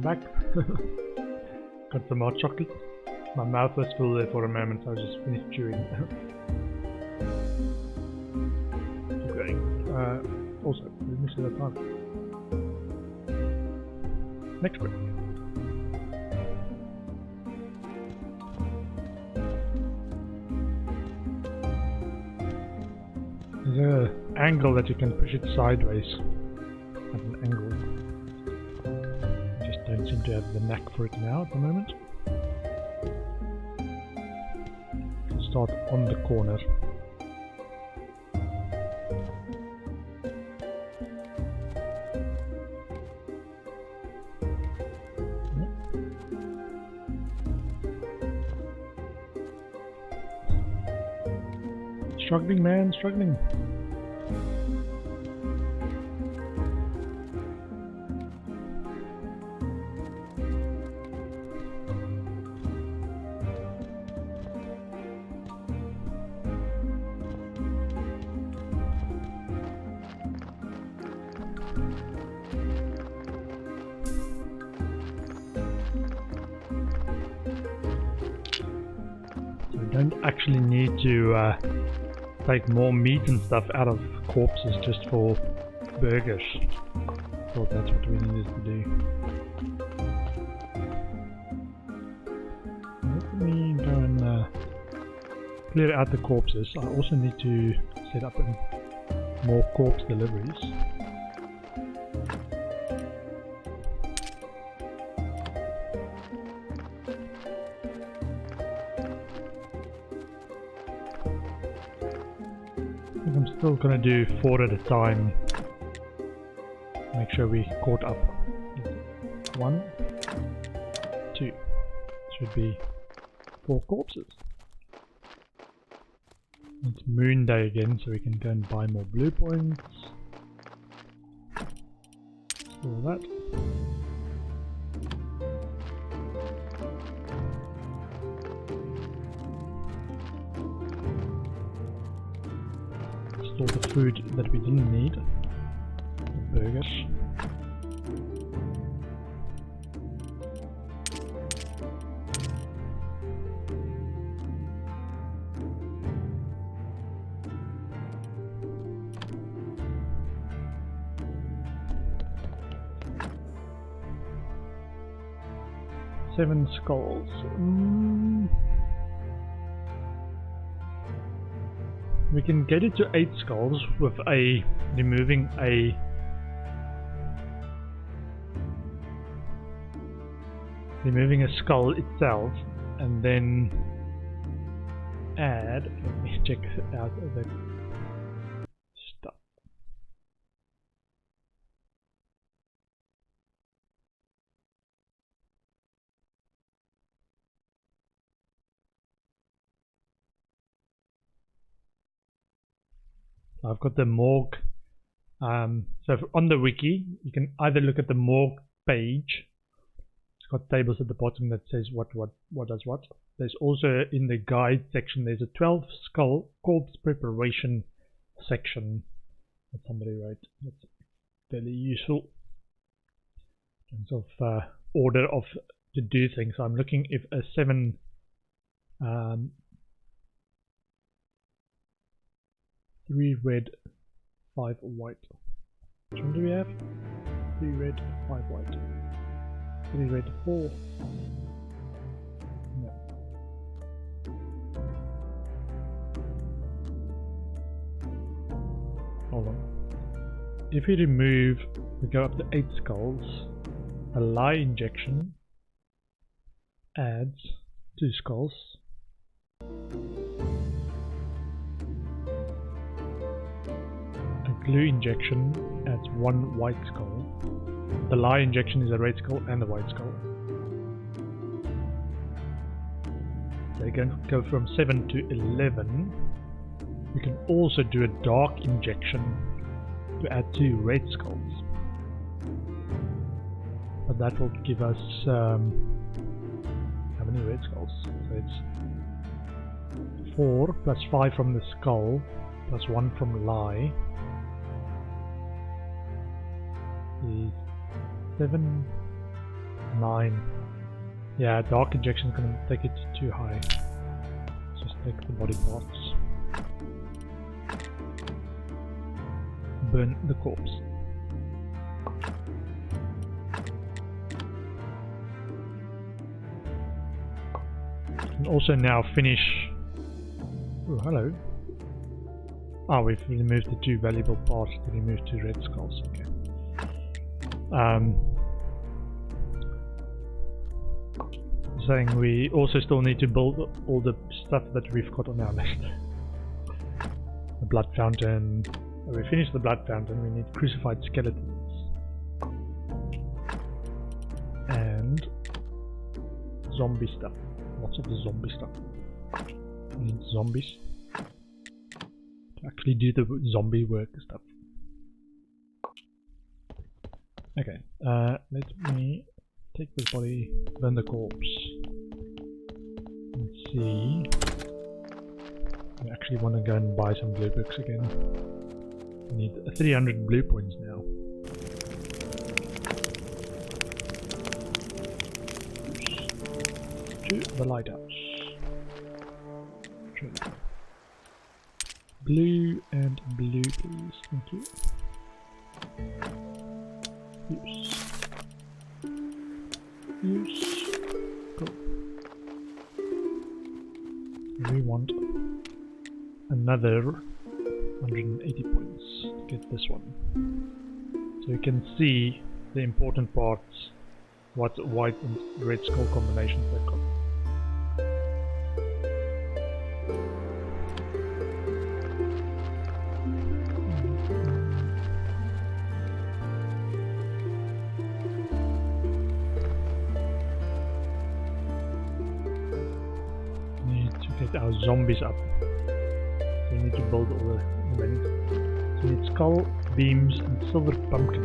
back. Got some more chocolate. My mouth was full there for a moment, so I just finished chewing. Keep going. Also, we missed the time. Next break. There's an angle that you can push it sideways at an angle. I just don't seem to have the knack for it now at the moment. Start on the corner. Struggling, man, struggling. So we don't actually need to take more meat and stuff out of corpses just for burgers. Thought that's what we needed to do. Let me go and clear out the corpses. I also need to set up more corpse deliveries. I'm still gonna do 4 at a time. Make sure we caught up. 1, 2. Should be 4 corpses. It's Moon Day again, so we can go and buy more blue points. All that. All the food that we didn't need. The burgers. Seven skulls. We can get it to 8 skulls with removing a skull itself, and then add. Let me check out the stuff. I've got the morgue. So on the wiki, you can either look at the morgue page. It's got tables at the bottom that says what does what. There's also in the guide section, there's a 12 skull corpse preparation section that somebody wrote. That's fairly useful in terms of order of to do things. I'm looking if a 7 3 red, 5 white. Which one do we have? 3 red, 5 white. 3 red, 4. No. Hold on. If we remove, we go up to 8 skulls. A lie injection adds 2 skulls. Glue injection adds 1 white skull. The lie injection is a red skull and a white skull. They're going to go from 7 to 11. We can also do a dark injection to add 2 red skulls. But that will give us how many red skulls? So it's 4 plus 5 from the skull plus 1 from lie. Is 7, 9. Yeah, dark injection is gonna take it too high. Just take the body parts. Burn the corpse. You can also now finish. Oh, hello. Oh, we've removed the 2 valuable parts to remove 2 red skulls. Okay. Saying we also still need to build all the stuff that we've got on our list. The blood fountain. When we finish the blood fountain, we need crucified skeletons. And zombie stuff. Lots of the zombie stuff. We need zombies to actually do the zombie work stuff. Okay, let me take this body, burn the corpse. Let's see. I actually want to go and buy some blue books again. I need 300 blue points now. To the lighthouse. Blue and blue, please. Thank you. Use. Use. Cool. We want another 180 points to get this one. So you can see the important parts, what white and red skull combinations they've got. Our zombies up. So we need to build all the remaining. So we need skull, beams, and silver pumpkin.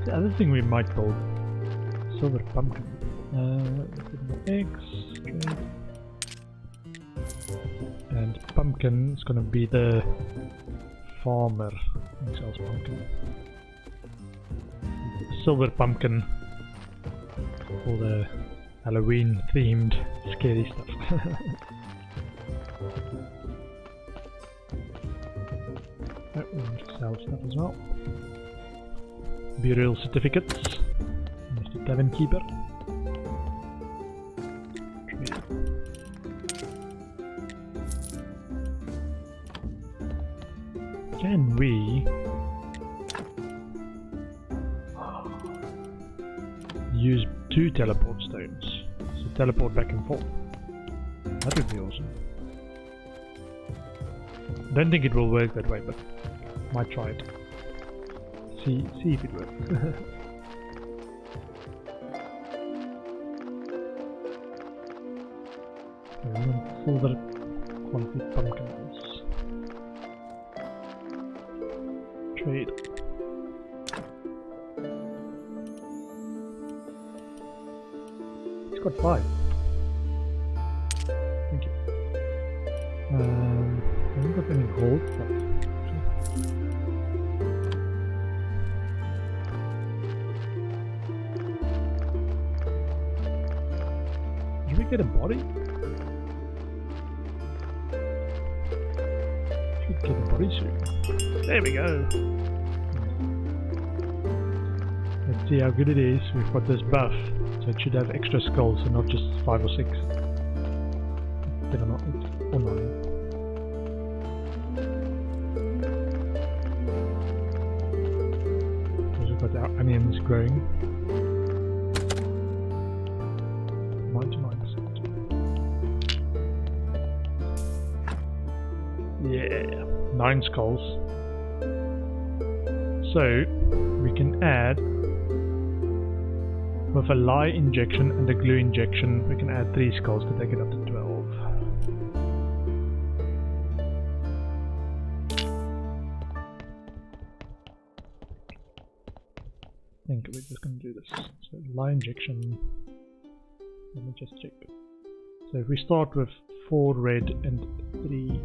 The other thing we might build, silver pumpkin. Eggs, and pumpkin is gonna be the farmer who sells pumpkin. Silver pumpkin for the Halloween themed scary stuff. We want to sell stuff as well. Burial certificates. Mr. Tavern Keeper. Can we use 2 teleport stones? So teleport back and forth. That would be awesome. Don't think it will work that way, but might try it. See if it works. Okay, we want silver quality pumpkins. Trade. It's got 5. Thank you. I haven't got any gold stuff. Did we get a body? Should get a body soon. There we go. Let's see how good it is. We've got this buff, so it should have extra skulls and not just 5 or 6. Or 9. Got our onions growing. 99%. Yeah, 9 skulls. So we can add, with a lye injection and a glue injection, we can add 3 skulls to take it up to 12. I think we're just going to do this. So lye injection. Let me just check. So if we start with 4 red and 3,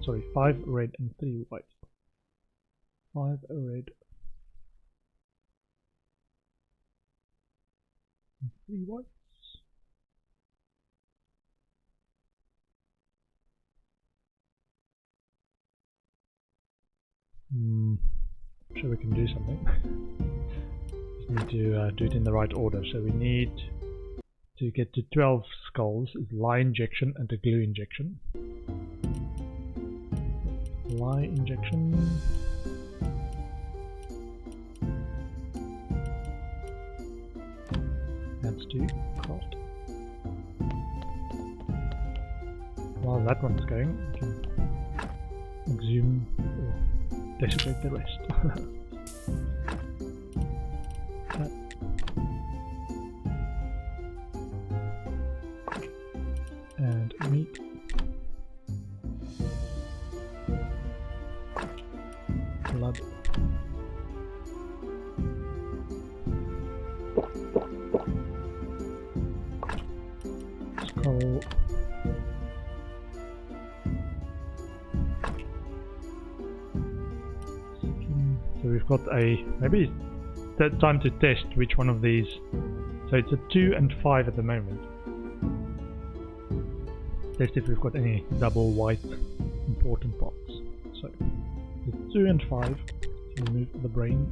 sorry, 5 red and 3 white. 5 red and 3 whites. Sure we can do something. Just need to do it in the right order. So we need to get to 12 skulls is lye injection and a glue injection. Lye injection. Adds to craft. While that one's going, we can exhume or desecrate the rest. That. And meat. Blood. Skull. So we've got a, maybe it's time to test which one of these. So it's a 2 and 5 at the moment. Test if we've got any double white important parts. So it's 2 and 5. So remove the brain.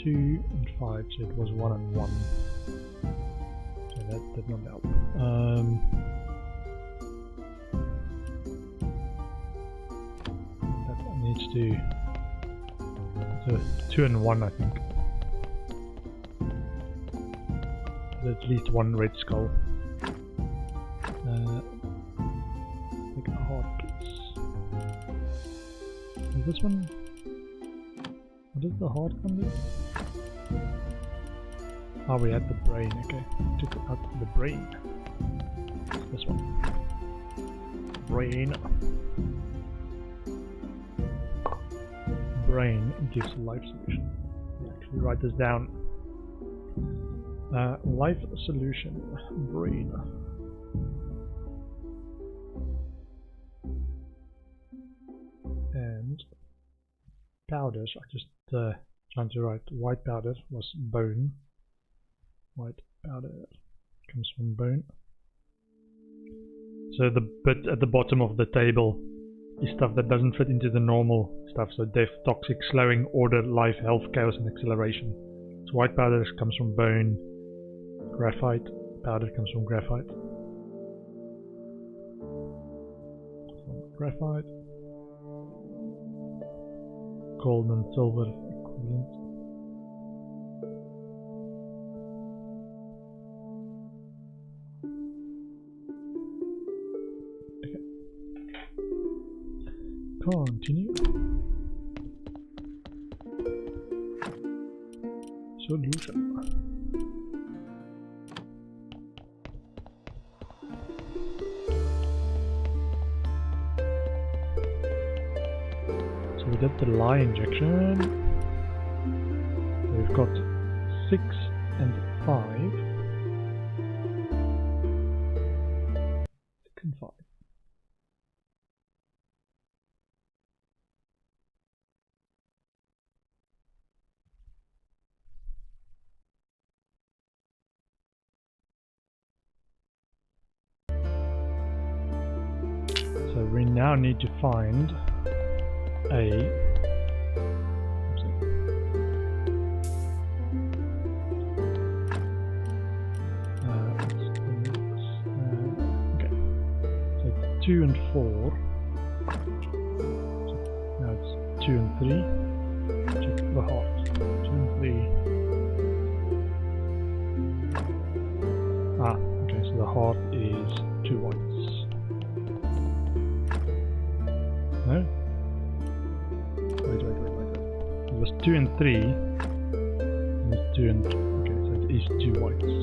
2 and 5, so it was 1 and 1. So that did not help. Needs to, so 2 and 1 I think. There's at least one red skull. Take a heart piece. Is this one? What does the heart come with? Oh, we had the brain, okay. Took out the brain. This one. Brain. Brain gives life solution. Actually write this down. Life solution. Brain. And powders. I just trying to write white powder was bone. White powder comes from bone. So the bit at the bottom of the table is stuff that doesn't fit into the normal stuff. So death, toxic, slowing, order, life, health, chaos, and acceleration. So white powder comes from bone. Graphite powder comes from graphite. Graphite. Gold and silver equivalent. Continue. Solution. So we did the lye injection. We've got 6 and 5. 6 and 5. So we now need to find a okay. So it's 2 and 4. So now it's 2 and 3. Check the heart. 2 and 3. Ah, okay, so the heart is 2 whites. No? Wait. It was 2 and 3. It was 2 and... okay, so it is 2 whites.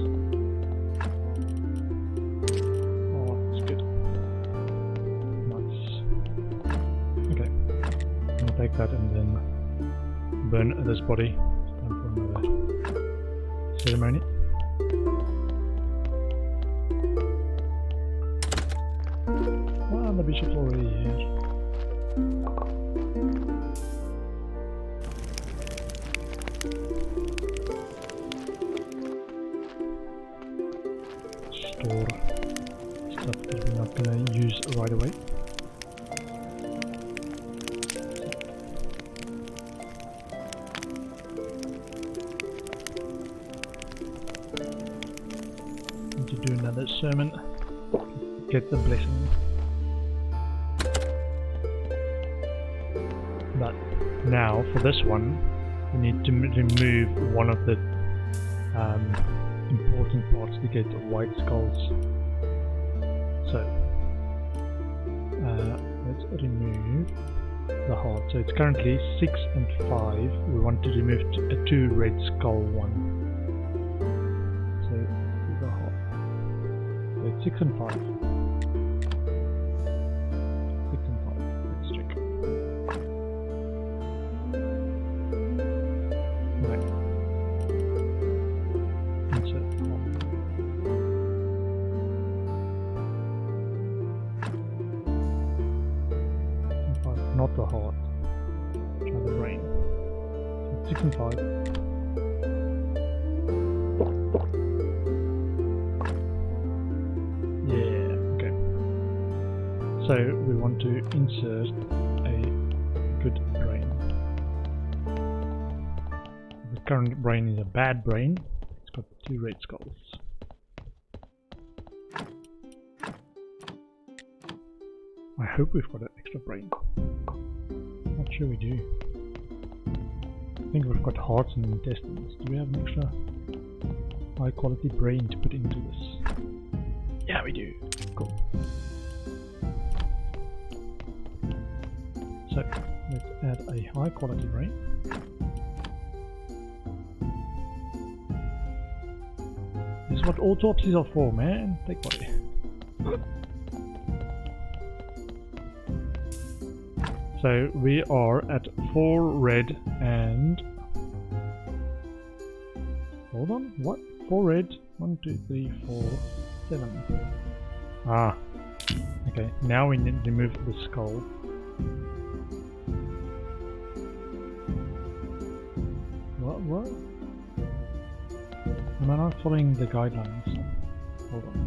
Oh, that's good. Nice. Okay. I'm gonna take that and then burn this body. It's time for another ceremony. Ah, the bishop's already here. for stuff that we're not going to use right away. Need to do another sermon. Get the blessing. But now for this one, we need to remove one of the important parts to get white skulls. So let's remove the heart. So it's currently 6 and 5. We want to remove a 2 red skull one. So the heart. So it's 6 and 5. 6 and 5. Let's check. Right. Insert the heart. Not the heart. Try the brain. 6 and 5. Yeah, okay. So we want to insert a good brain. The current brain is a bad brain. It's got 2 red skulls. I hope we've got an extra brain. Not sure we do. I think we've got hearts and intestines. Do we have an extra high quality brain to put into this? Yeah, we do. Cool. So let's add a high quality brain. This is what autopsies are for, man. Take body. So we are at 4 red and... Hold on, what? 4 red? 1, 2, 3, 4, 7. Ah, okay. Now we need to remove the skull. What? Am I not following the guidelines? Hold on.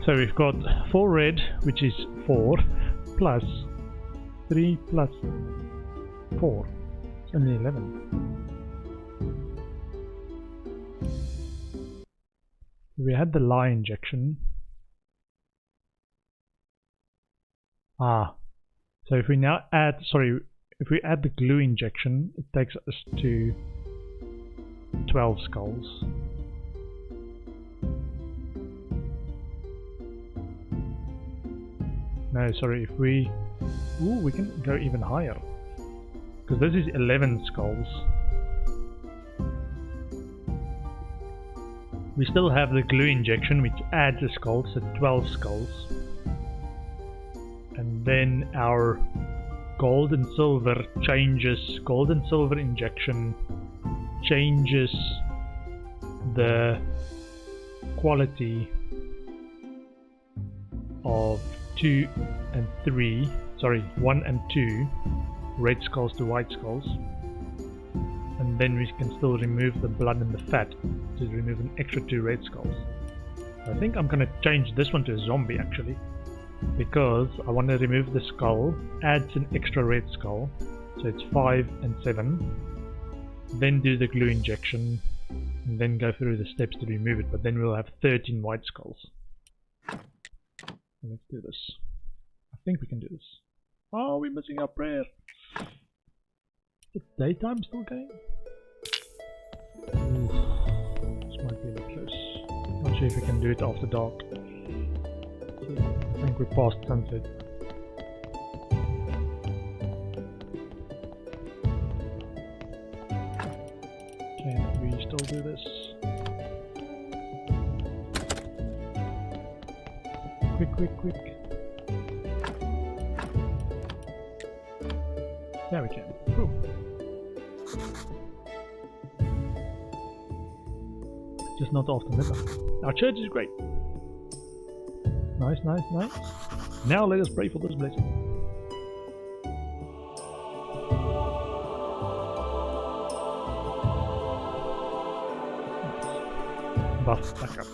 So we've got 4 red, which is 4. Plus 3 plus 4. It's only 11. We had the lye injection. Ah. So if we now add, if we add the glue injection, it takes us to 12 skulls. No, sorry, if we... Ooh, we can go even higher. Because this is 11 skulls. We still have the glue injection, which adds a skull, so 12 skulls. And then our gold and silver changes... Gold and silver injection changes the quality of 2 and 3, sorry, 1 and 2 red skulls to white skulls, and then we can still remove the blood and the fat to remove an extra 2 red skulls. I think I'm gonna change this one to a zombie actually, because I want to remove the skull, adds an extra red skull, so it's 5 and 7, then do the glue injection, and then go through the steps to remove it, but then we'll have 13 white skulls. Let's do this. I think we can do this. Oh, we're missing our prayer. Is daytime still going? Ooh, this might be a bit close. Not sure if we can do it after dark. I think we're past sunset. Can we still do this? Quick. There we can. Cool. Just not after midnight. Our church is great. Nice. Now let us pray for this blessing. buff back up.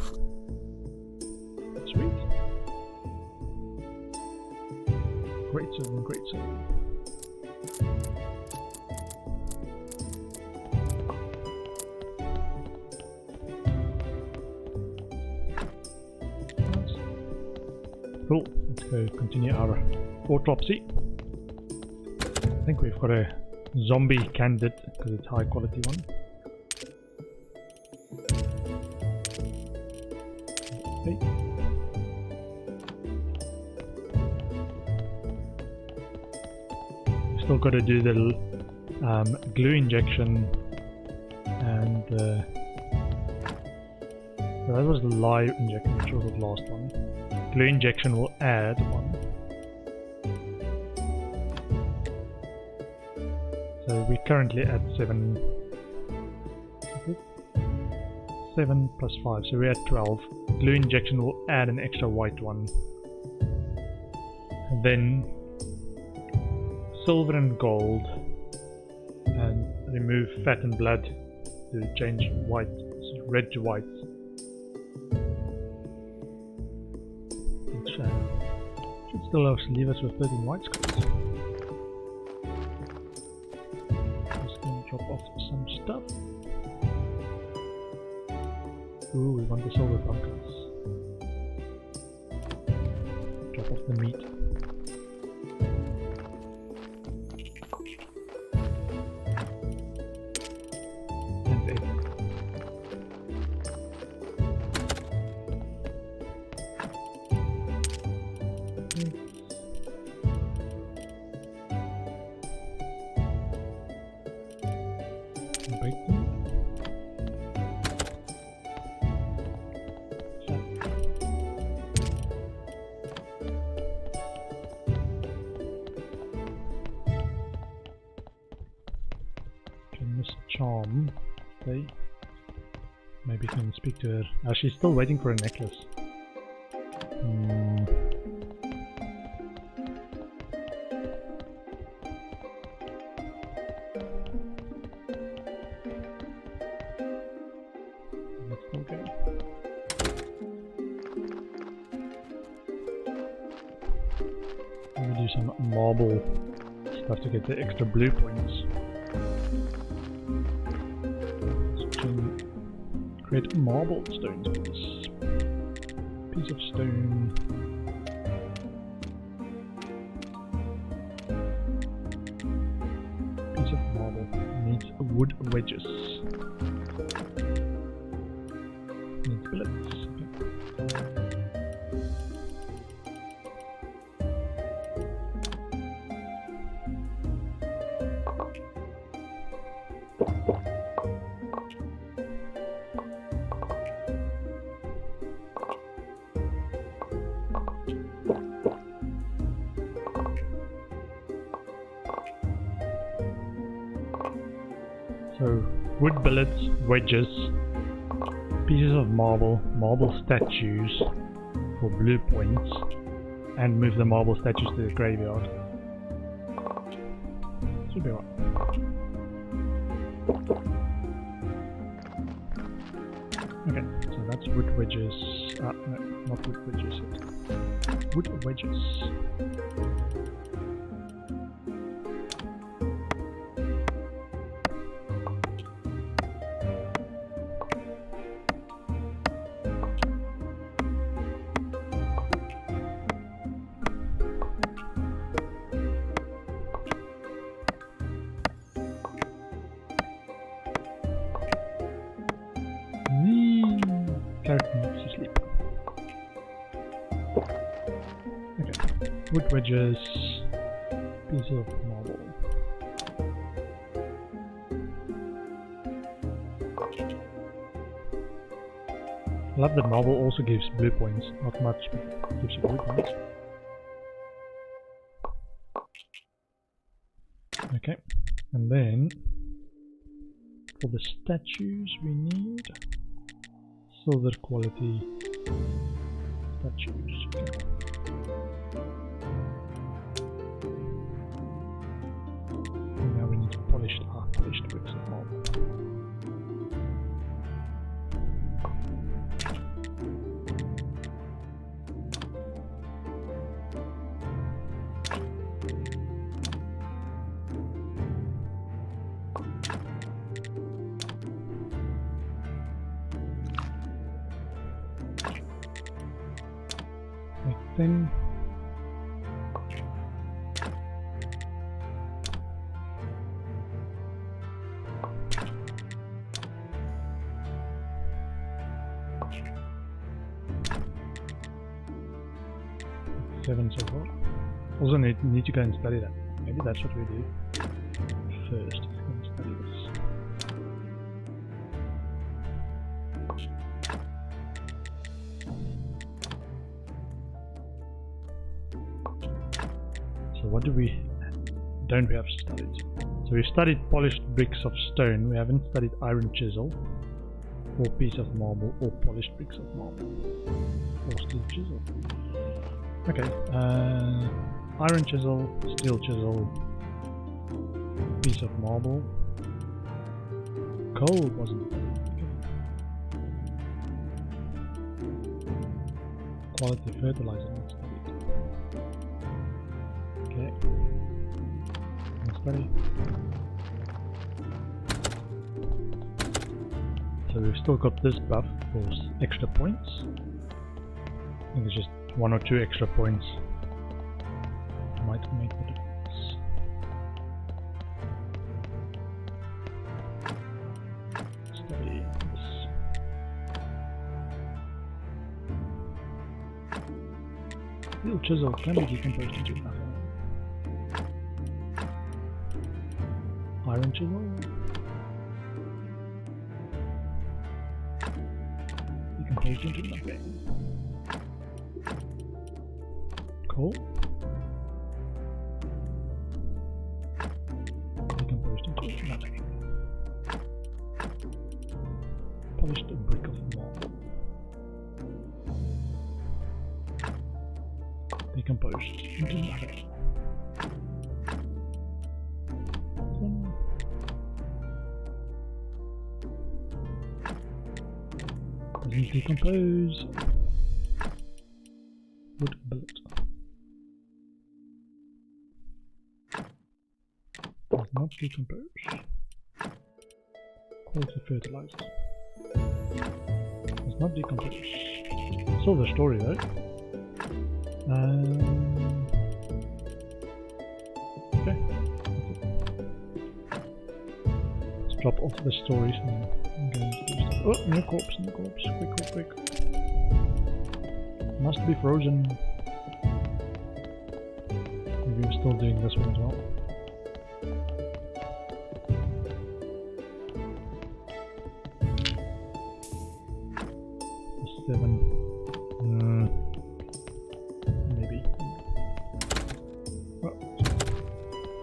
Sweet. Great zone, great zone. Cool, let's go continue our autopsy. I think we've got a zombie candidate because it's a high quality one. Okay. Still got to do the glue injection, and so that was the live injection, which was the last one. Glue injection will add one. So we're currently at 7. 7 plus 5, so we're at 12. Glue injection will add an extra white one. And then silver and gold, and remove fat and blood to change white, so red to white. Which should still leave us with 13 white squares. Just gonna drop off some stuff. Ooh, we want the silver pumpkins. Drop off the meat. And egg. Bacon. Charm. Okay. Maybe can speak to her. She's still waiting for a necklace. Let's still go. Let me do some marble stuff to get the extra blue points. Create marble stones for this piece of stone. Piece of marble needs wood wedges. Needs billets. Okay. So, wood billets, wedges, pieces of marble, marble statues for blue points, and move the marble statues to the graveyard. Should be right. Okay, so that's wood wedges. No, not wood wedges yet. Wood wedges. Carrot needs to sleep. Okay, wood wedges, piece of marble. I love that marble also gives blue points, not much, but gives you blue points. Okay, and then for the statues we need silver quality statues. Okay. And now we need to polish polished bricks of marble. Make thin. Seven so far. Also need to go and study that. Maybe that's what we do first. Let's go and study this. So what don't we have studied? So we studied polished bricks of stone. We haven't studied iron chisel, or piece of marble, or polished bricks of marble, or steel chisel. Okay, iron chisel, steel chisel, piece of marble, coal wasn't studied. Okay. Quality fertilizer not studied. Okay, not studied. So we've still got this buff for extra points. I think it's just 1 or 2 extra points might make the difference. Study this. Steel chisel can be decomposed into nothing. Iron chisel decomposed into nothing. Coal decomposed into nothing. Polished a brick of marble decomposed into nothing. Doesn't decompose. Wood billet. Does not decompose. Quality fertilizer. Does not decompose. Still the story though. Okay. Let's drop off the stories and go into this. Oh, new corpse, new corpse. Quick. Must be frozen. Maybe we're still doing this one as well. 7. Maybe. Well,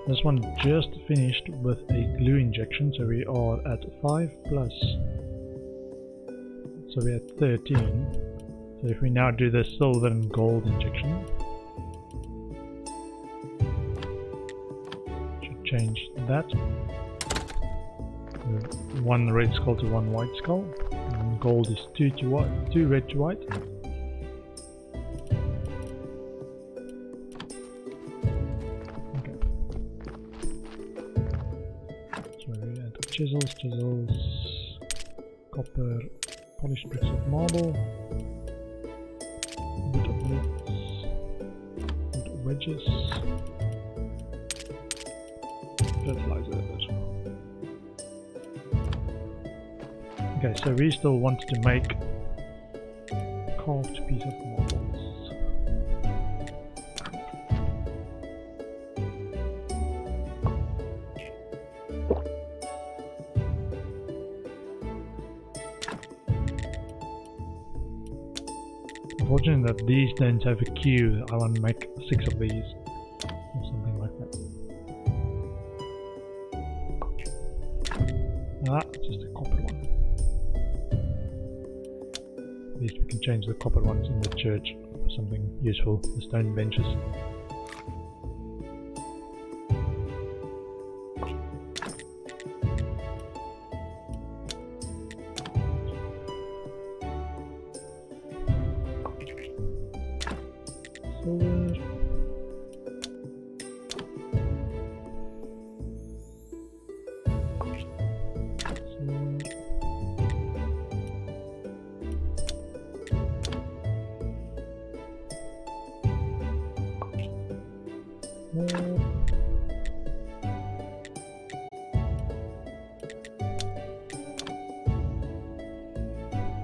this one just finished with a glue injection, so we are at 5 plus. So we're at 13. So if we now do the silver and gold injection, should change that. 1 red skull to 1 white skull. And gold is 2 to white, 2 red to white. Okay. So we add chisels, copper, polished bricks of marble, wood of blocks, wood of wedges, fertilizer as well. Okay, so we still want to make carved piece of marbles. Unfortunate that these don't have a queue. I want to make 6 of these or something like that. Ah, just a copper one. At least we can change the copper ones in the church for something useful, the stone benches. Silver. more.